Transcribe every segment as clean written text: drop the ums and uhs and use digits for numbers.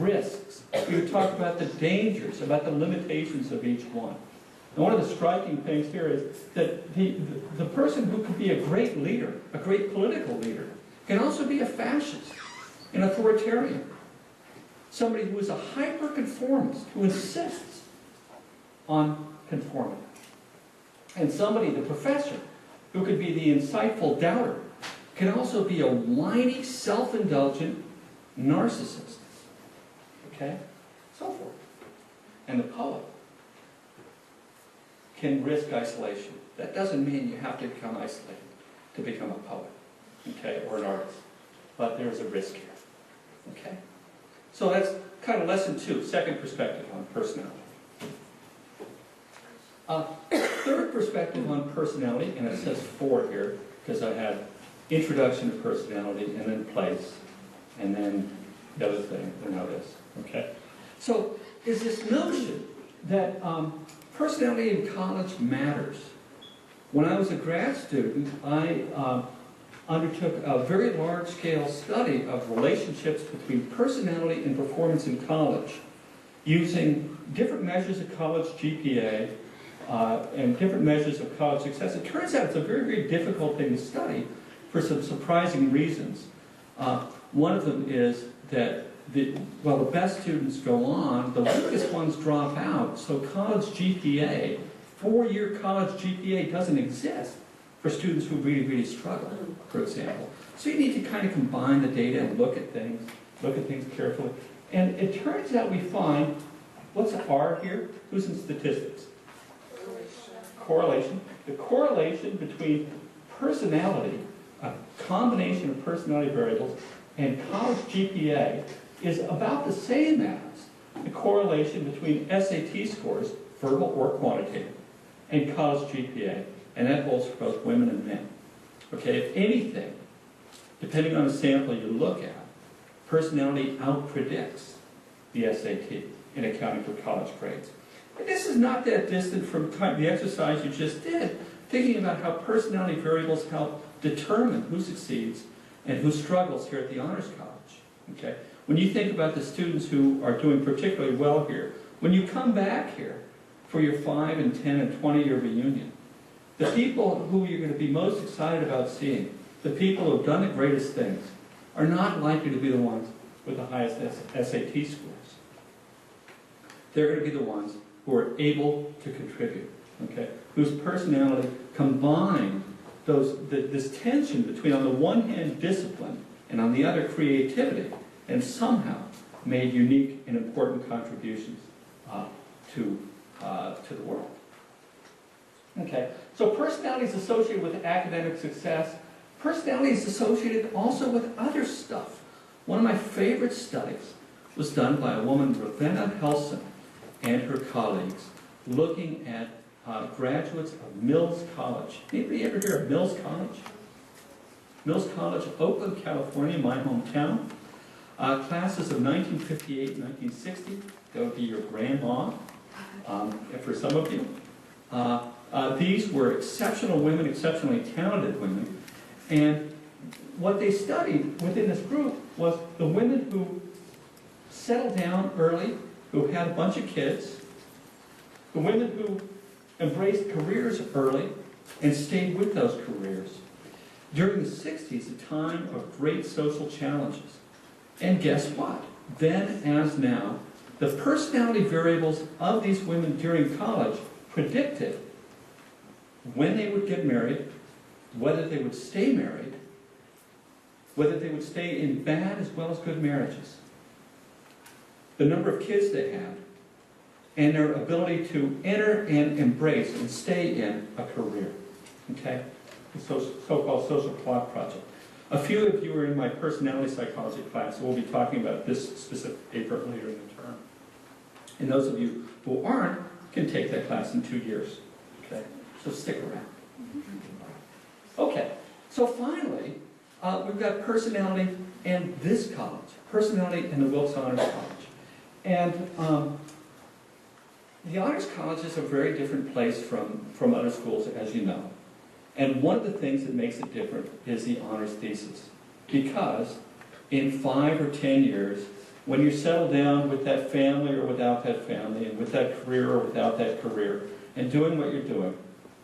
risks. We would talk about the dangers, about the limitations of each one. And one of the striking things here is that the person who could be a great leader, a great political leader, can also be a fascist, an authoritarian, somebody who is a hyper-conformist, who insists on conformity. And somebody, the professor, who could be the insightful doubter, can also be a whiny, self-indulgent narcissist. Okay? So forth. And the poet can risk isolation. That doesn't mean you have to become isolated to become a poet, okay, or an artist. But there's a risk here. Okay? So that's kind of lesson 2, second perspective on personality. Third perspective on personality, and it says 4 here, because I had introduction to personality, and then place, and then the other thing, and now this. Okay? So, is this notion that personality in college matters. When I was a grad student, I undertook a very large-scale study of relationships between personality and performance in college, using different measures of college GPA and different measures of college success. It turns out it's a very, very difficult thing to study for some surprising reasons. One of them is that the best students go on, the weakest ones drop out, so college GPA, 4-year college GPA doesn't exist for students who really, really struggle, for example. So you need to kind of combine the data and look at things carefully. And it turns out we find, what's R here? Who's in statistics? Correlation. The correlation between personality, a combination of personality variables, and college GPA is about the same as the correlation between SAT scores, verbal or quantitative, and college GPA. And that holds for both women and men. Okay, if anything, depending on the sample you look at, personality outpredicts the SAT in accounting for college grades. And this is not that distant from the exercise you just did, thinking about how personality variables help determine who succeeds and who struggles here at the Honors College. Okay? When you think about the students who are doing particularly well here, when you come back here for your 5 and 10 and 20-year reunion, the people who you're going to be most excited about seeing, the people who have done the greatest things, are not likely to be the ones with the highest SAT scores. They're going to be the ones who are able to contribute, okay? Whose personality combined this tension between, on the one hand, discipline, and on the other, creativity, and somehow made unique and important contributions to the world. Okay, so personality is associated with academic success. Personality is associated also with other stuff. One of my favorite studies was done by a woman, Ravenna Helson, and her colleagues, looking at graduates of Mills College. Anybody ever hear of Mills College? Mills College, Oakland, California, my hometown. Classes of 1958 and 1960. That would be your grandma, for some of you. These were exceptional women, exceptionally talented women. And what they studied within this group was the women who settled down early, who had a bunch of kids, the women who embraced careers early and stayed with those careers. During the 60s, a time of great social challenges. And guess what? Then as now, the personality variables of these women during college predicted when they would get married, whether they would stay married, whether they would stay in bad as well as good marriages, the number of kids they had, and their ability to enter and embrace and stay in a career. Okay? The so-called social clock project. A few of you are in my personality psychology class, so we'll be talking about this specific paper later in the term. And those of you who aren't can take that class in 2 years. Okay? So stick around. Okay, so finally, we've got personality and this college, personality and the Wilkes Honors College. And the Honors College is a very different place from other schools, as you know. And one of the things that makes it different is the honors thesis. Because in 5 or 10 years, When you're settled down with that family or without that family, and with that career or without that career, and doing what you're doing,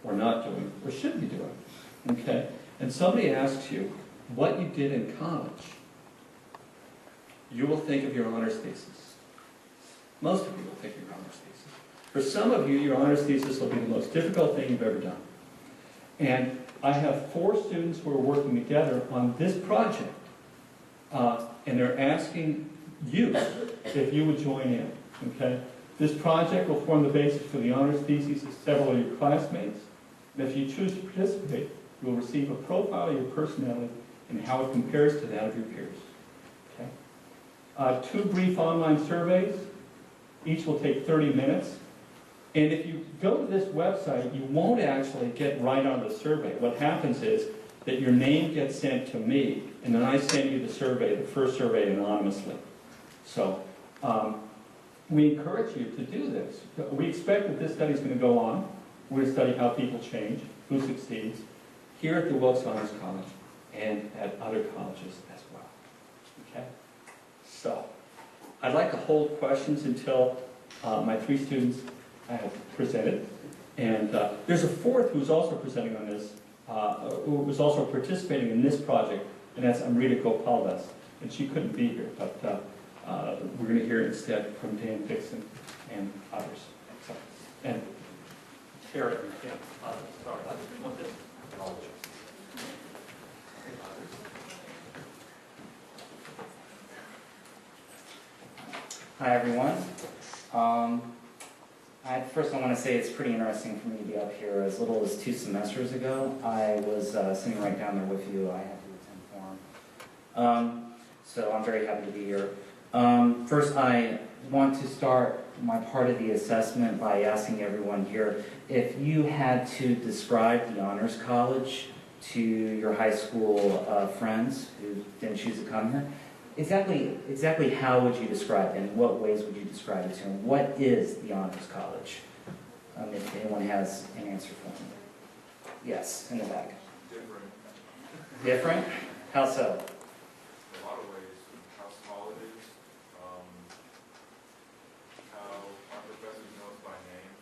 or not doing, or should be doing, okay? And somebody asks you what you did in college, you will think of your honors thesis. Most of you will think of your honors thesis. For some of you, your honors thesis will be the most difficult thing you've ever done. And I have 4 students who are working together on this project, and they're asking you if you would join in, okay? This project will form the basis for the honors theses of several of your classmates, and if you choose to participate, you will receive a profile of your personality and how it compares to that of your peers, okay? 2 brief online surveys, each will take 30 minutes, and if you go to this website, you won't actually get right on the survey. What happens is that your name gets sent to me, and then I send you the survey, the first survey, anonymously. So we encourage you to do this. We expect that this study is going to go on. We're going to study how people change, who succeeds, here at the Wilkes Honors College and at other colleges as well. Okay? So I'd like to hold questions until my 3 students have presented. And there's a 4th who's also presenting on this, who was also participating in this project, and that's Amrita Gopaldas. And she couldn't be here, but we're going to hear instead from Dan Dixon and others. So, and Harriet, yeah, sorry, I didn't want this. Hi everyone. First I want to say it's pretty interesting for me to be up here. As little as 2 semesters ago, I was sitting right down there with you. I had to attend forum. So I'm very happy to be here. First I want to start my part of the assessment by asking everyone here, if you had to describe the Honors College to your high school friends who didn't choose to come here, exactly how would you describe it? In what ways would you describe it to them? What is the Honors College? If anyone has an answer for me. Yes, in the back. Different. Different? How so? In a lot of ways. How small it is. How our professors know us by name.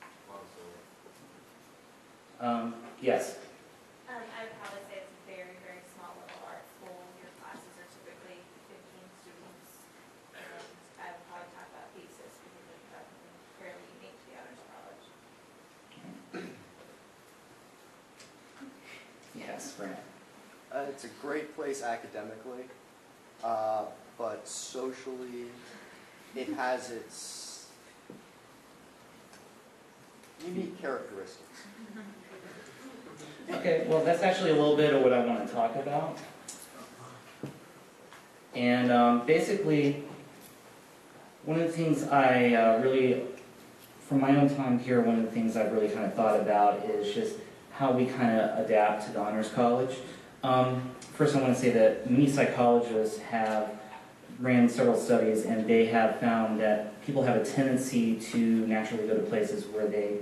A lot of so. Yes. I would probably say it's a very, very small little art school. Your classes are typically 15 students. And I would probably talk about thesis because it's fairly unique to the Honors College. Yes, Brent. It's a great place academically, but socially, it has its unique characteristics. Okay, well that's actually a little bit of what I want to talk about. And basically, one of the things I really, from my own time here, one of the things I've really kind of thought about is just how we kind of adapt to the Honors College. First I want to say that many psychologists have ran several studies, and they have found that people have a tendency to naturally go to places where they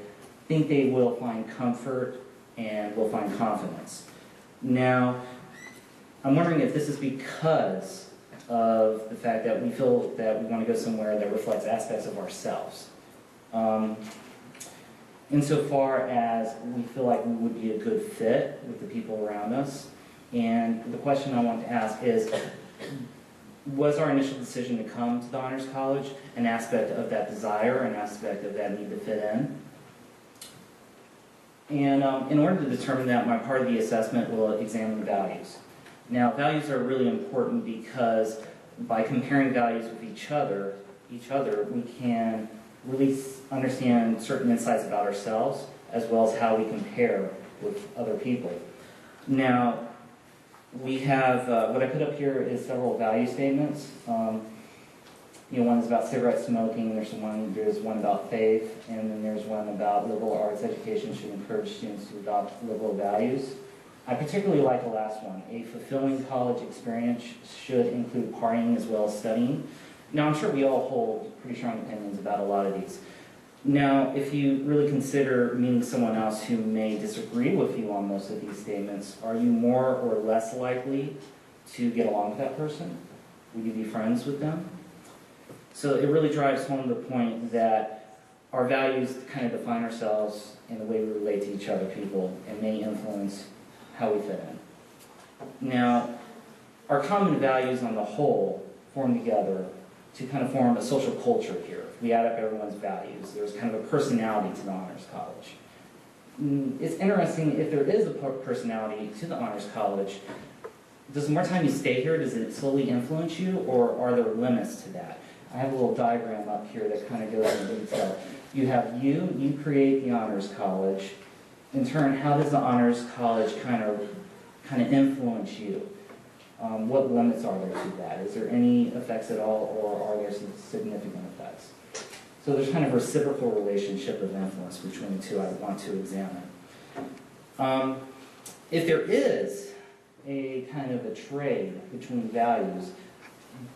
think they will find comfort and will find confidence. Now, I'm wondering if this is because of the fact that we feel that we want to go somewhere that reflects aspects of ourselves. Insofar as we feel like we would be a good fit with the people around us. And the question I want to ask is, was our initial decision to come to the Honors College an aspect of that desire, an aspect of that need to fit in? And in order to determine that, my part of the assessment will examine values. Now, values are really important because by comparing values with each other, we can really understand certain insights about ourselves, as well as how we compare with other people. Now, we have, what I put up here is several value statements. One is about cigarette smoking, there's one about faith, and then there's one about liberal arts education should encourage students to adopt liberal values. I particularly like the last one. A fulfilling college experience should include partying as well as studying. Now, I'm sure we all hold pretty strong opinions about a lot of these. Now, if you really consider meeting someone else who may disagree with you on most of these statements, are you more or less likely to get along with that person? will you be friends with them? So it really drives home the point that our values kind of define ourselves and the way we relate to each other people and may influence how we fit in. Now, our common values on the whole form together to kind of form a social culture here. If we add up everyone's values, there's kind of a personality to the Honors College. It's interesting, if there is a personality to the Honors College, does the more time you stay here, does it slowly influence you, or are there limits to that? I have a little diagram up here that kind of goes into detail. You have you create the Honors College. In turn, how does the Honors College kind of influence you? What limits are there to that? Is there any effects at all, or are there some significant effects? So there's kind of a reciprocal relationship of influence between the two I want to examine. If there is a kind of a trade between values,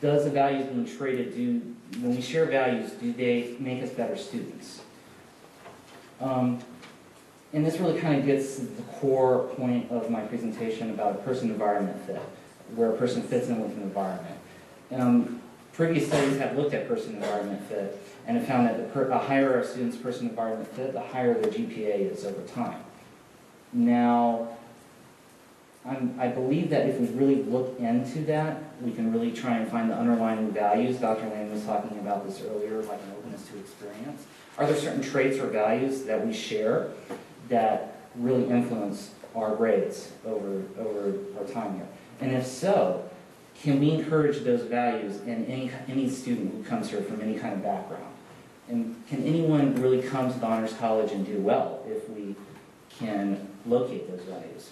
does the values being traded, when we share values, do they make us better students? And this really kind of gets to the core point of my presentation about a person-environment fit, where a person fits in with an environment. Previous studies have looked at person-environment fit and have found that the higher a student's person-environment fit, the higher their GPA is over time. Now, I believe that if we really look into that, we can really try and find the underlying values. Dr. Lanning was talking about this earlier, like an openness to experience. Are there certain traits or values that we share that really influence our grades over our time here? And if so, can we encourage those values in any student who comes here from any kind of background? And can anyone really come to the Honors College and do well if we can locate those values?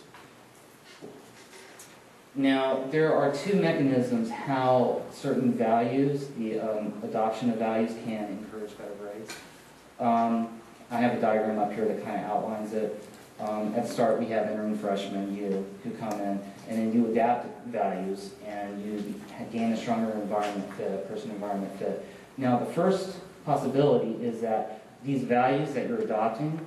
Now, there are two mechanisms how certain values, the adoption of values, can encourage better grades. I have a diagram up here that kind of outlines it. At the start, we have entering freshmen, you, who come in, and then you adapt values, and you gain a stronger environment fit, person-environment fit. Now, the first possibility is that these values that you're adopting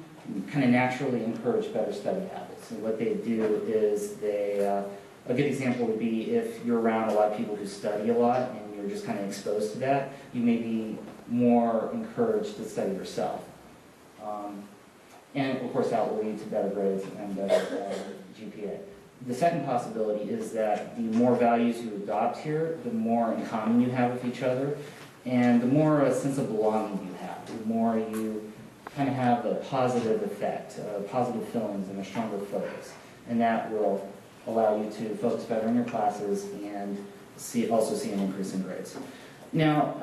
kind of naturally encourage better study habits. And what they do is a good example would be if you're around a lot of people who study a lot and you're just kind of exposed to that, you may be more encouraged to study yourself. And of course that will lead to better grades and better GPA. The second possibility is that the more values you adopt here, the more in common you have with each other, and the more a sense of belonging you have, the more you kind of have a positive effect, positive feelings and a stronger focus. And that will allow you to focus better in your classes and also see an increase in grades. Now,